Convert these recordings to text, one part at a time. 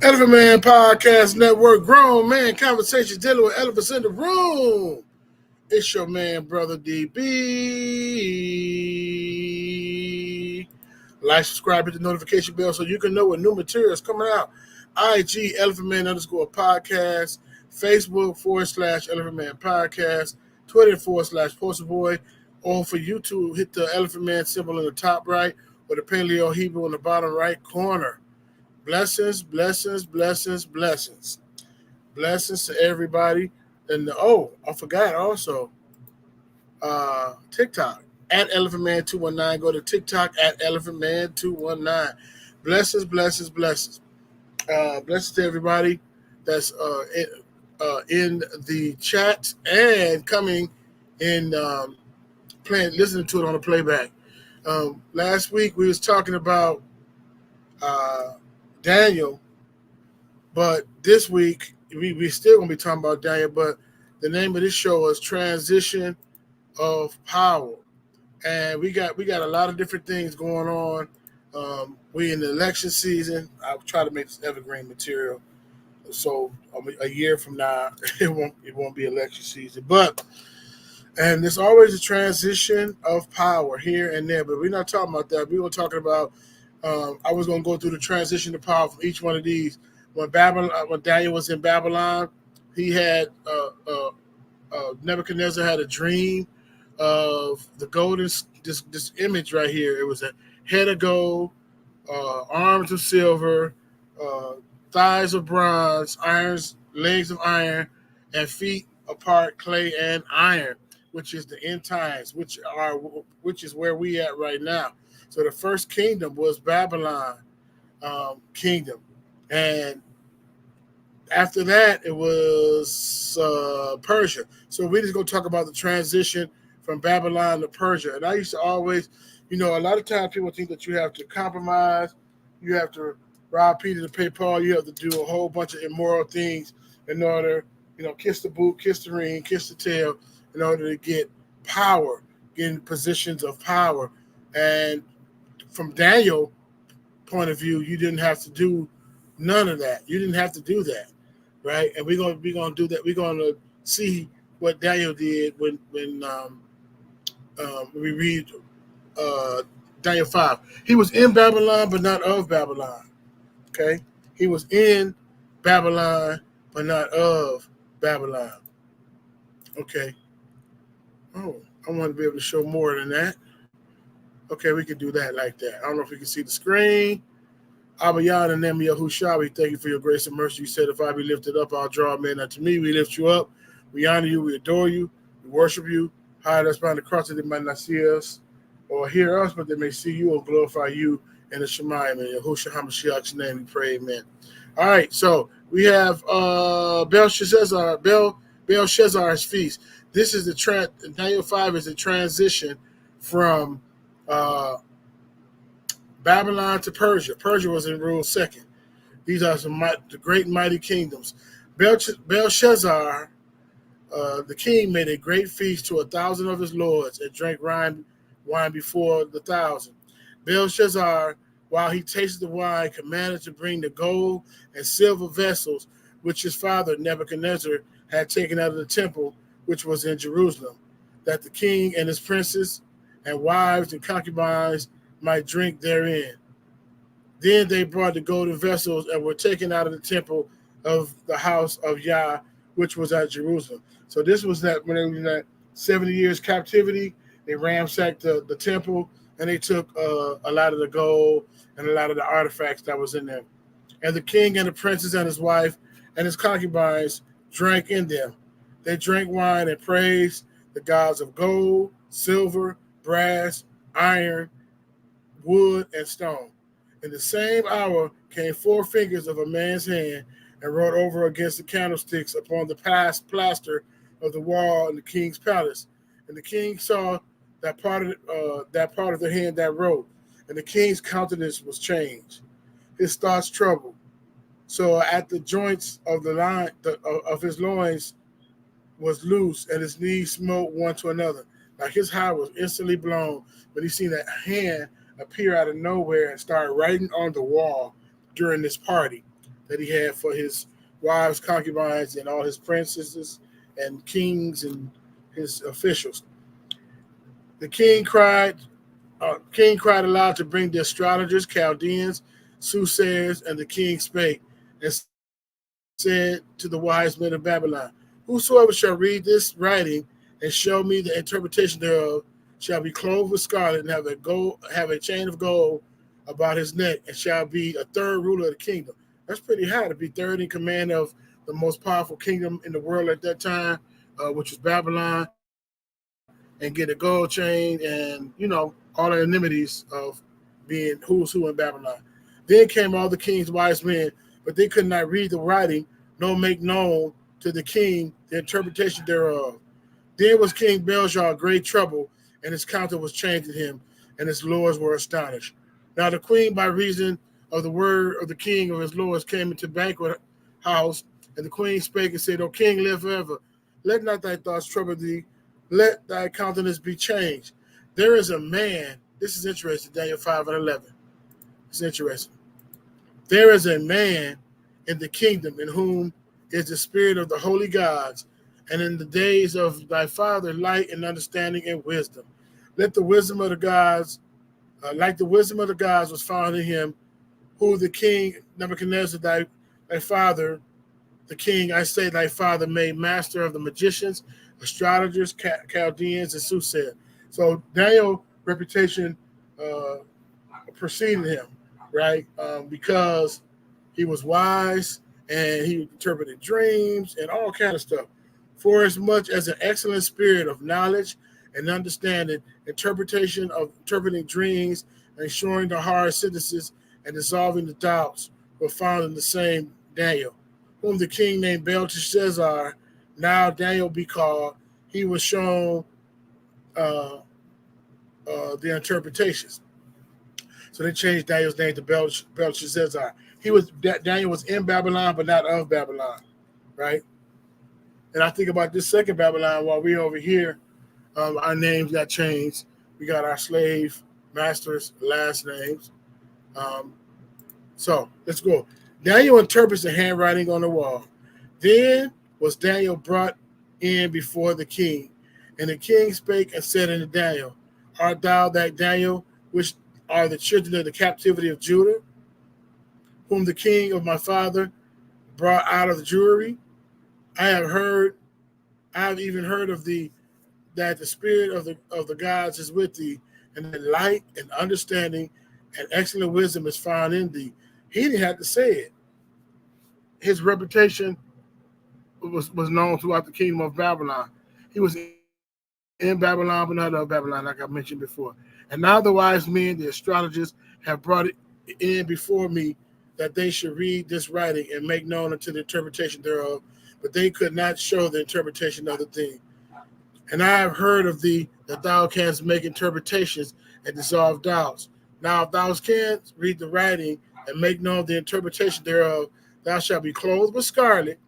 Elephant Man Podcast Network, grown man conversations dealing with elephants in the room. It's your man, Brother DB. Like, subscribe, hit the notification bell so you can know when new material is coming out. IG Elephant Man _podcast, Facebook / Elephant Man Podcast, Twitter / Poster Boy, or for YouTube, hit the Elephant Man symbol in the top right or the Paleo Hebrew in the bottom right corner. Blessings, blessings, blessings, blessings. Blessings to everybody. And I forgot also, TikTok at Elephant Man 219. Go to TikTok at Elephant Man 219. Blessings, blessings, blessings. Blessings to everybody that's in the chat and coming in, listening to it on the playback. Last week we was talking about Daniel, but this week we still gonna be talking about Daniel. But the name of this show is Transition of Power, and we got a lot of different things going on. We in the election season. I'll try to make this evergreen material, so a year from now it won't be election season. And there's always a transition of power here and there, but we're not talking about that. We were talking about. I was going to go through the transition of power from each one of these. When Daniel was in Babylon, he had Nebuchadnezzar had a dream of the golden this image right here. It was a head of gold, arms of silver, thighs of bronze, legs of iron, and feet apart clay and iron, which is the end times, which is where we at right now. So the first kingdom was Babylon kingdom. And after that, it was Persia. So we're just going to talk about the transition from Babylon to Persia. And I used to always, a lot of times people think that you have to compromise. You have to rob Peter to pay Paul. You have to do a whole bunch of immoral things in order, kiss the boot, kiss the ring, kiss the tail, in order to get power, get in positions of power. And from Daniel's point of view, you didn't have to do none of that. You didn't have to do that, right? And we're gonna do that. We're gonna see what Daniel did when we read Daniel 5. He was in Babylon, but not of Babylon. Okay, he was in Babylon, but not of Babylon. Okay. Oh, I want to be able to show more than that. Okay, we can do that like that. I don't know if we can see the screen. Abba Yah and Nemi Yahushua, we thank you for your grace and mercy. You said, if I be lifted up, I'll draw men unto me. We lift you up. We honor you. We adore you. We worship you. Hide us behind the cross that they might not see us or hear us, but they may see you and glorify you in the Shemayim. In Yahushua HaMashiach's name we pray, amen. All right, so we have Belshazzar's feast. This is Daniel 5 is the transition from Babylon to Persia. Persia was in rule second. These are the great and mighty kingdoms. Belshazzar, the king, made a great feast to 1,000 of his lords and drank wine before the 1,000. Belshazzar, while he tasted the wine, commanded to bring the gold and silver vessels which his father Nebuchadnezzar had taken out of the temple, which was in Jerusalem, that the king and his princes and wives and concubines might drink therein. Then they brought the golden vessels and were taken out of the temple of the house of Yah, which was at Jerusalem. So this was that when they were in that 70 years captivity, they ransacked the temple and they took a lot of the gold and a lot of the artifacts that was in there. And the king and the princes and his wife and his concubines drank in them. They drank wine and praised the gods of gold, silver, brass, iron, wood, and stone. In the same hour came 4 fingers of a man's hand and wrote over against the candlesticks upon the plaster of the wall in the king's palace. And the king saw that part of the hand that wrote, and the king's countenance was changed, his thoughts troubled. So at the joints of of his loins was loose, and his knees smote one to another. Like his heart was instantly blown when he seen that hand appear out of nowhere and start writing on the wall during this party. that he had for his wives, concubines, and all his princesses and kings and his officials. The king cried aloud to bring the astrologers, Chaldeans, soothsayers, and the king spake and said to the wise men of Babylon, whosoever shall read this writing and show me the interpretation thereof shall be clothed with scarlet and have a chain of gold about his neck and shall be a third ruler of the kingdom. That's pretty high to be third in command of the most powerful kingdom in the world at that time, which was Babylon, and get a gold chain and, all the amenities of being who's who in Babylon. Then came all the king's wise men, but they could not read the writing, nor make known to the king the interpretation thereof. Then was King Belshazzar in great trouble, and his countenance was changed in him, and his lords were astonished. Now the queen, by reason of the word of the king of his lords, came into banquet house, and the queen spake and said, O king, live forever. Let not thy thoughts trouble thee. Let thy countenance be changed. There is a man, this is interesting, Daniel 5 and 11. It's interesting. There is a man in the kingdom in whom is the spirit of the holy gods, and in the days of thy father light and understanding and wisdom. Let the wisdom of the gods, like the wisdom of the gods was found in him, who the king Nebuchadnezzar, thy father, the king, I say thy father, made master of the magicians, astrologers, Chaldeans, and soothsayers. So Daniel's reputation preceded him, right? Because he was wise and he interpreted dreams and all kind of stuff. For as much as an excellent spirit of knowledge and understanding, interpreting dreams, and showing the hard sentences and dissolving the doubts were found in the same Daniel, whom the king named Belteshazzar, now Daniel be called. He was shown the interpretations. So they changed Daniel's name to Belteshazzar. Daniel was in Babylon, but not of Babylon, right? And I think about this second Babylon while we're over here, our names got changed. We got our slave masters' last names. So let's go. Daniel interprets the handwriting on the wall. Then was Daniel brought in before the king, and the king spake and said unto Daniel, art thou that Daniel, which are the children of the captivity of Judah, whom the king of my father brought out of the Jewry? I have even heard of thee, that the spirit of the gods is with thee, and that light and understanding and excellent wisdom is found in thee. He didn't have to say it. His reputation was known throughout the kingdom of Babylon. He was in Babylon, but not of Babylon, like I mentioned before. And now the wise men, the astrologers, have brought it in before me, that they should read this writing and make known unto the interpretation thereof, but they could not show the interpretation of the thing. And I have heard of thee, that thou canst make interpretations and dissolve doubts. Now if thou canst read the writing and make known the interpretation thereof, thou shalt be clothed with scarlet,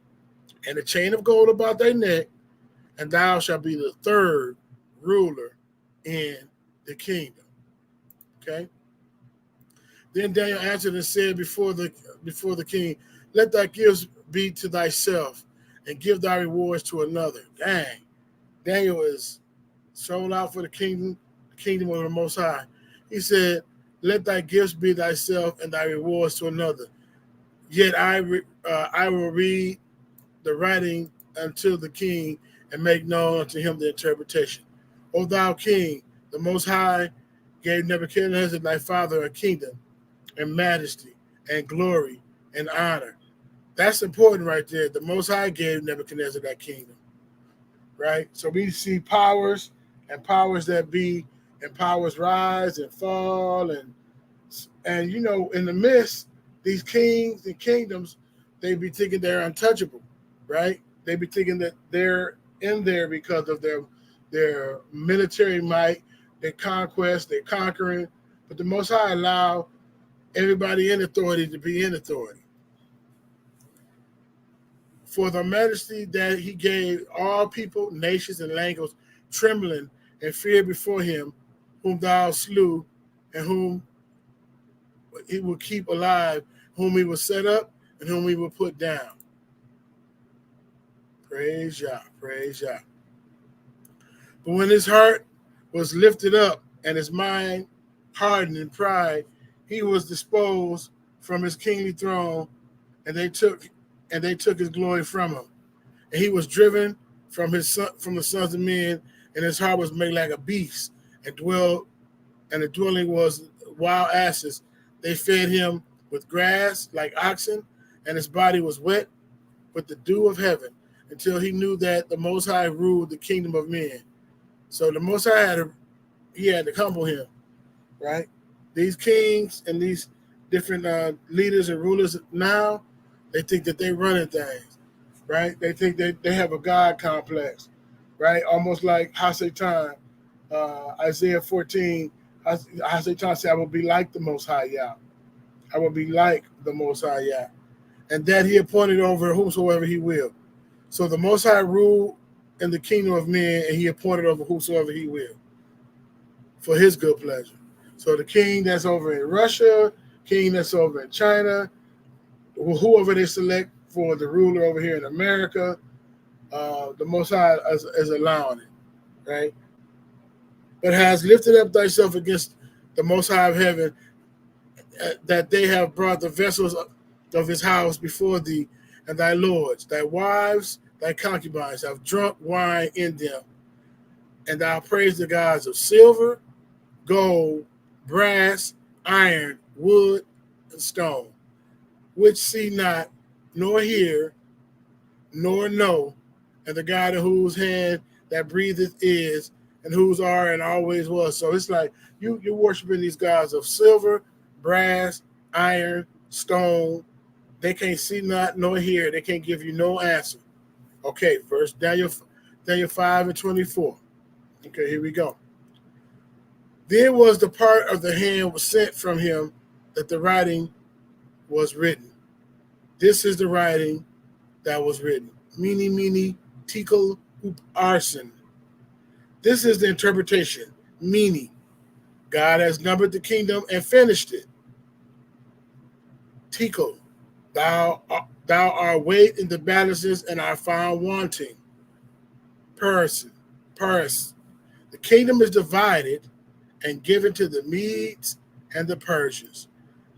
and a chain of gold about thy neck, and thou shalt be the third ruler in the kingdom. Okay. Then Daniel answered and said before the king, let thy gifts be to thyself, and give thy rewards to another. Dang. Daniel is sold out for the kingdom of the Most High. He said, let thy gifts be thyself, and thy rewards to another. Yet I will read the writing unto the king, and make known unto him the interpretation. O thou king, the Most High gave Nebuchadnezzar thy father a kingdom, and majesty, and glory, and honor. That's important right there. The Most High gave Nebuchadnezzar that kingdom, right? So we see powers and powers that be, and powers rise and fall, and in the midst, these kings and kingdoms, they be thinking they're untouchable, right? They be thinking that they're in there because of their military might, their conquest, their conquering. But the Most High allow everybody in authority to be in authority. For the majesty that he gave all people, nations, and languages trembling and fear before him, whom thou slew, and whom he will keep alive, whom he will set up and whom we will put down. Praise Yah, praise Yah. But when his heart was lifted up and his mind hardened in pride, he was disposed from his kingly throne, and they took his glory from him. And he was driven from the sons of men, and his heart was made like a beast, and the dwelling was wild asses. They fed him with grass like oxen, and his body was wet with the dew of heaven, until he knew that the Most High ruled the kingdom of men. So the Most High had to humble him, right? These kings and these different leaders and rulers now, they think that they running things, right? They think they have a God complex, right? Almost like Hasatan, Isaiah 14, Hasatan said, I will be like the Most High Yah. I will be like the Most High Yah. And that he appointed over whomsoever he will. So the Most High ruled in the kingdom of men, and he appointed over whosoever he will for his good pleasure. So the king that's over in Russia, king that's over in China, whoever they select for the ruler over here in America, the Most High is allowing it, right? But has lifted up thyself against the Most High of heaven, that they have brought the vessels of his house before thee, and thy lords, thy wives, thy concubines have drunk wine in them. And thou praise the gods of silver, gold, brass, iron, wood, and stone, which see not, nor hear, nor know, and the God in whose hand that breatheth is, and whose are and always was. So it's like you're worshiping these gods of silver, brass, iron, stone. They can't see not nor hear. They can't give you no answer. Okay, verse Daniel 5:24. Okay, here we go. Then was the part of the hand was sent from him that the writing was written. This is the writing that was written. Mene, mene, tekel, arson. This is the interpretation. Meaning, God has numbered the kingdom and finished it. Tekel, thou art weighed in the balances and are found wanting. Paris. The kingdom is divided and given to the Medes and the Persians.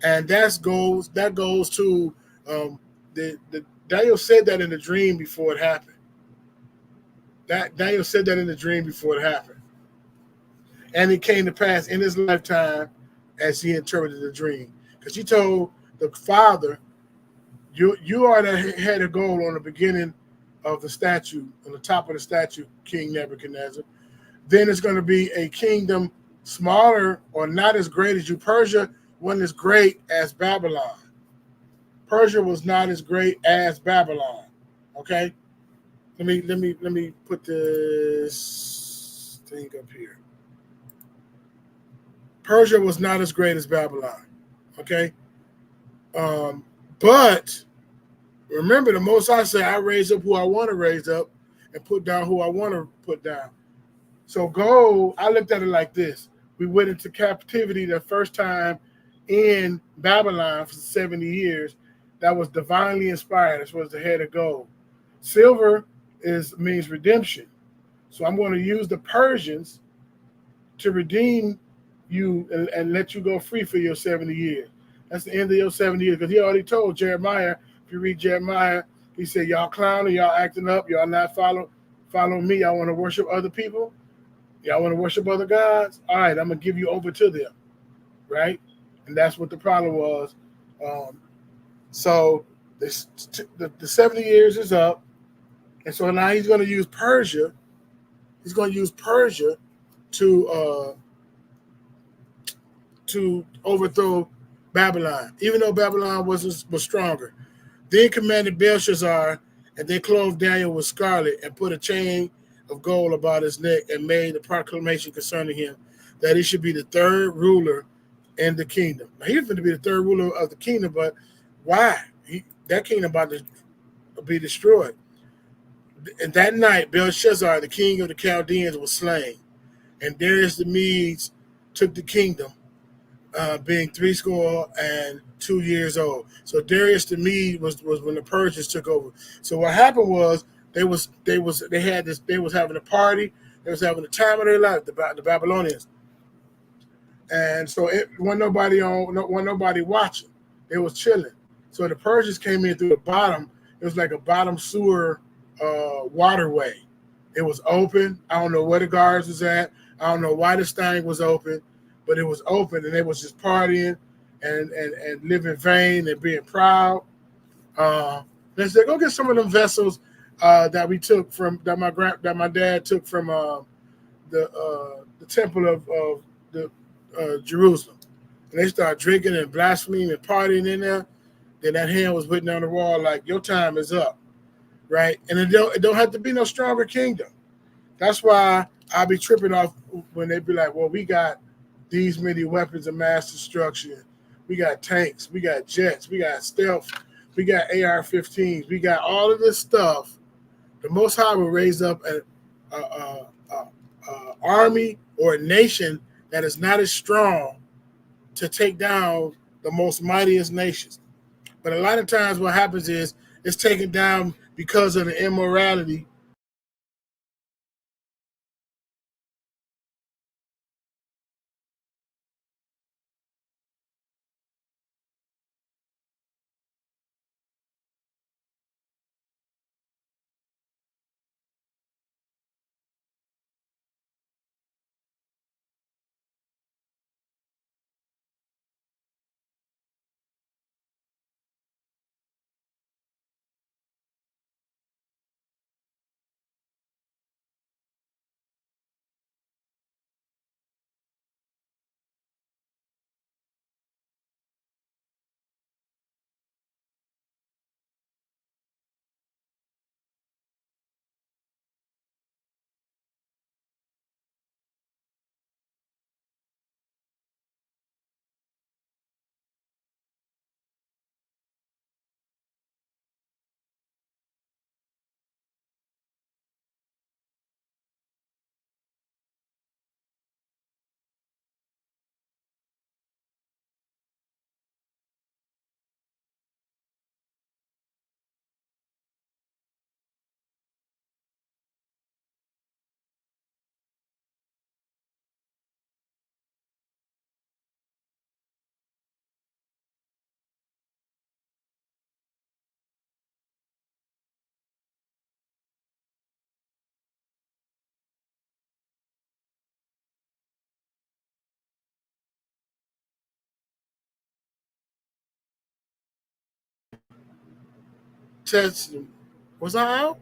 And that goes to the Daniel said that in the dream before it happened. Daniel said that in the dream before it happened. And it came to pass in his lifetime as he interpreted the dream. Because he told the father, you are the head of gold on the beginning of the statue, on the top of the statue, King Nebuchadnezzar. Then it's going to be a kingdom smaller or not as great as you. Persia wasn't as great as Babylon. Persia was not as great as Babylon. Okay? Let me put this thing up here. Persia was not as great as Babylon. Okay? But remember, the Most High said, I raise up who I want to raise up and put down who I want to put down. So gold, I looked at it like this. We went into captivity the first time in Babylon for 70 years. That was divinely inspired. This was the head of gold. Silver means redemption. So I'm going to use the Persians to redeem you and let you go free for your 70 years. That's the end of your 70 years. Because he already told Jeremiah, if you read Jeremiah, he said, y'all clowning, y'all acting up, y'all not follow me. Y'all want to worship other people? Y'all want to worship other gods? All right, I'm going to give you over to them. Right? And that's what the problem was. So the 70 years is up. And so now he's going to use Persia. He's going to use Persia to overthrow Babylon, even though Babylon was stronger. Then commanded Belshazzar, and they clothed Daniel with scarlet and put a chain of gold about his neck and made a proclamation concerning him that he should be the third ruler in the kingdom. Now, he was going to be the third ruler of the kingdom, but why? That kingdom about to be destroyed. And that night, Belshazzar, the king of the Chaldeans, was slain. And Darius the Medes took the kingdom. being 62 years old. So Darius the Mede was when the Persians took over. So what happened was they was having a party. They was having the time of their life, the Babylonians, and so it wasn't nobody watching. They was chilling. So the Persians came in through the bottom. It was like a bottom sewer waterway. It was open. I don't know where the guards was at. I don't know why this thing was open, but it was open, and they was just partying and living vain and being proud. They said, "Go get some of them vessels that we took from that my dad took from the temple of the Jerusalem." And they started drinking and blaspheming and partying in there. Then that hand was written on the wall like, "Your time is up," right? And it don't have to be no stronger kingdom. That's why I be tripping off when they be like, "Well, we got these many weapons of mass destruction. We got tanks, we got jets, we got stealth, we got AR-15s, we got all of this stuff." The Most High will raise up an army or a nation that is not as strong to take down the most mightiest nations. But a lot of times what happens is it's taken down because of the immorality. Test, was I out?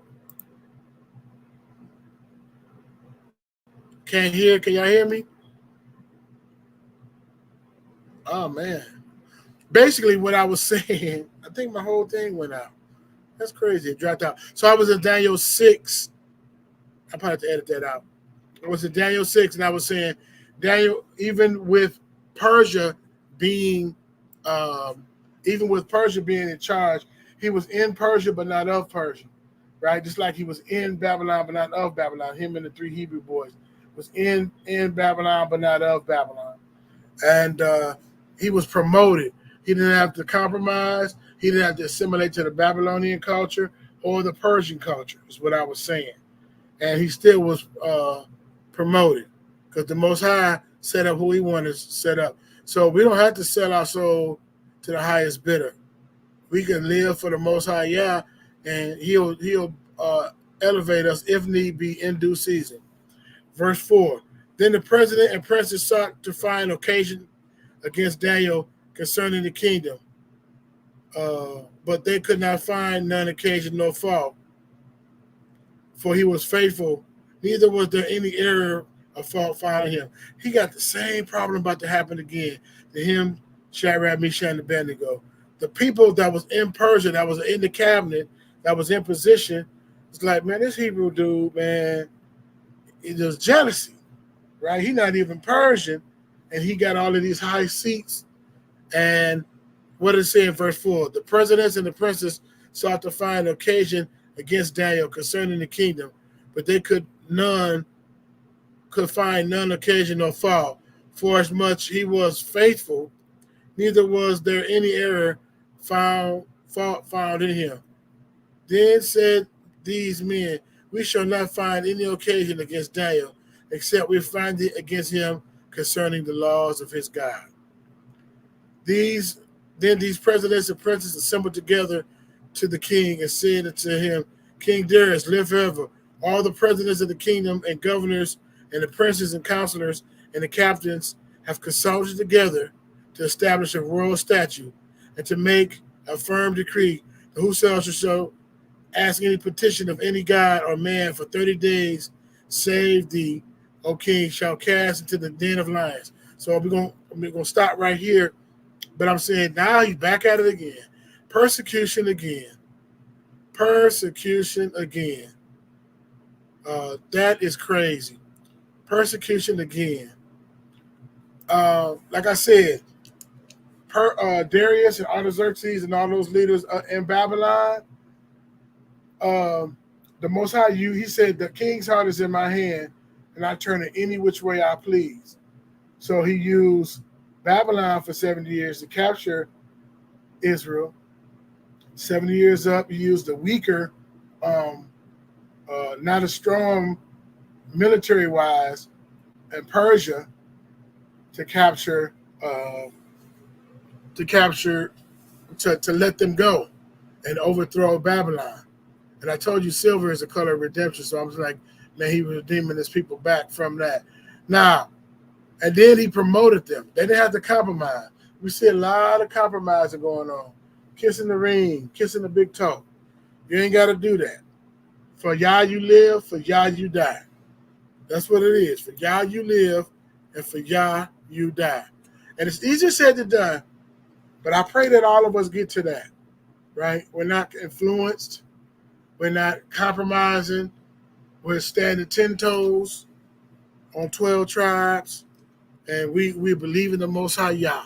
Can't hear. Can y'all hear me? Oh man. Basically, what I was saying, I think my whole thing went out. That's crazy. It dropped out. So I was in Daniel 6. I probably have to edit that out. I was in Daniel 6, and I was saying, Daniel, Persia being, even with Persia being in charge, he was in Persia but not of Persia, right? Just like he was in Babylon but not of Babylon. Him and the three Hebrew boys was in Babylon but not of Babylon, and he was promoted. He didn't have to compromise. He didn't have to assimilate to the Babylonian culture or the Persian culture. Is what I was saying, and he still was promoted because the Most High set up who he wanted to set up. So we don't have to sell our soul to the highest bidder. We can live for the Most High, yeah, and he'll elevate us if need be in due season. Verse 4. Then the president and princes sought to find occasion against Daniel concerning the kingdom, but they could not find none occasion nor fault, for he was faithful, neither was there any error or fault found in him. He got the same problem about to happen again to him, Shadrach, Meshach, and Abednego. The people that was in Persia, that was in the cabinet, that was in position, it's like, man, this Hebrew dude, man, it was jealousy, right? He not even Persian, and he got all of these high seats. And what does it say in verse 4? The presidents and the princes sought to find occasion against Daniel concerning the kingdom, but they could find none occasion or fault, for as much he was faithful, neither was there any error found in him. Then said these men, we shall not find any occasion against Daniel, except we find it against him concerning the laws of his God. These Then these presidents and princes assembled together to the king and said unto him, King Darius, live forever. All the presidents of the kingdom and governors and the princes and counselors and the captains have consulted together to establish a royal statute and to make a firm decree that whosoever shall ask any petition of any god or man for 30 days, save thee, O king, shall cast into the den of lions. So we're gonna stop right here. But I'm saying now he's back at it again. Persecution again. Persecution again. That is crazy. Persecution again. Like I said, Darius and Artaxerxes and all those leaders in Babylon, the Most High, he said, the king's heart is in my hand, and I turn it any which way I please. So he used Babylon for 70 years to capture Israel. 70 years up, he used a weaker, not as strong military-wise, and Persia to capture, to let them go and overthrow Babylon. And I told you silver is a color of redemption, so I was like, man, he was redeeming his people back from that. Now, and then he promoted them. They didn't have to compromise. We see a lot of compromising going on. Kissing the ring, kissing the big toe. You ain't got to do that. For Yah you live, for Yah you die. That's what it is. For Yah you live, and for Yah you die. And it's easier said than done, but I pray that all of us get to that, right? We're not influenced. We're not compromising. We're standing 10 toes on 12 tribes, and we believe in the Most High Yah.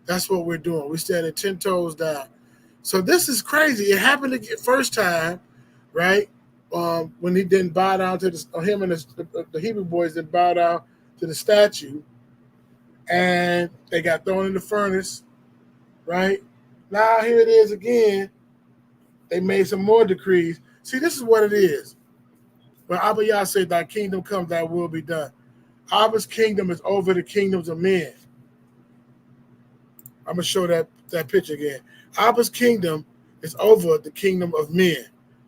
That's what we're doing. We're standing 10 toes down. So this is crazy. It happened the first time, right? When he didn't bow down to him and the Hebrew boys didn't bow down to the statue, and they got thrown in the furnace, right? Now here it is again. They made some more decrees. See, this is what it is. When Abba Yah said, thy kingdom come, thy will be done. Abba's kingdom is over the kingdoms of men. I'm going to show that picture again. Abba's kingdom is over the kingdom of men,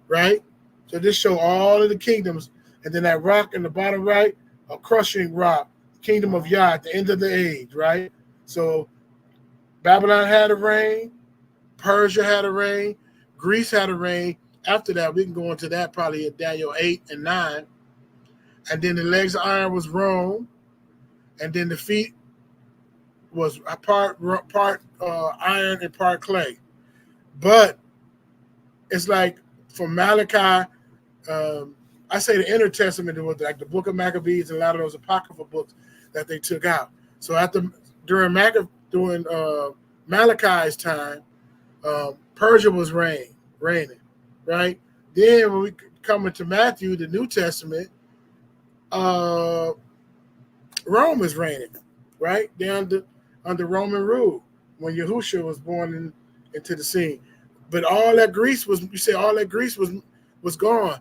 right? So this show all of the kingdoms. And then that rock in the bottom right, a crushing rock, kingdom of Yah at the end of the age, right? So Babylon had a reign. Persia had a reign. Greece had a reign. After that, we can go into that probably in Daniel 8 and 9. And then the legs of iron was Rome. And then the feet was part iron and part clay. But it's like from Malachi, I say the Inner Testament was like the Book of Maccabees and a lot of those apocryphal books that they took out. So during Malachi's time, Persia was reigning, right? Then when we come into Matthew, the New Testament, Rome is reigning, right? They're under Roman rule when Yahushua was born into the scene. But all that Greece was gone.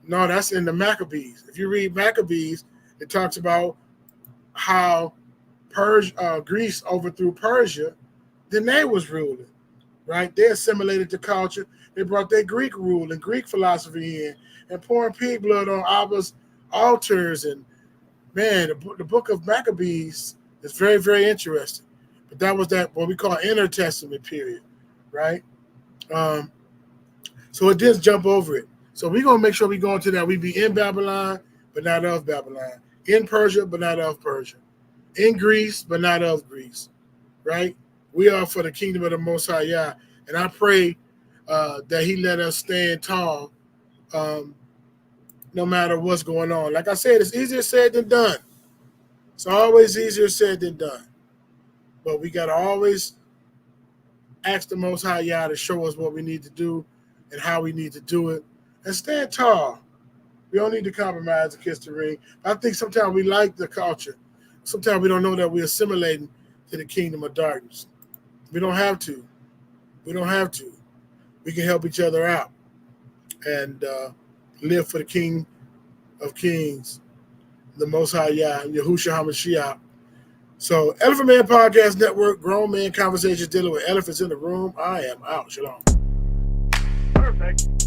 No, that's in the Maccabees. If you read Maccabees, it talks about how Greece overthrew Persia, then they was ruling, right? They assimilated the culture. They brought their Greek rule and Greek philosophy in and pouring pig blood on Abba's altars. And man, the book of Maccabees is very, very interesting. But that was what we call Inner Testament period, right? So it did jump over it. So we're going to make sure we go into that. We be in Babylon, but not of Babylon. In Persia, but not of Persia. In Greece, but not of Greece, right? We are for the kingdom of the Most High Yah. And I pray that he let us stand tall no matter what's going on. Like I said, it's easier said than done. It's always easier said than done. But we got to always ask the Most High Yah to show us what we need to do and how we need to do it. And stand tall. We don't need to compromise and kiss the ring. I think sometimes we like the culture. sometimes we don't know that we're assimilating to the kingdom of darkness. We don't have to. We don't have to. We can help each other out and live for the King of Kings, the Most High Yah, Yahushua HaMashiach. So, Elephant Man Podcast Network, grown man conversations dealing with elephants in the room. I am out. Shalom. Perfect.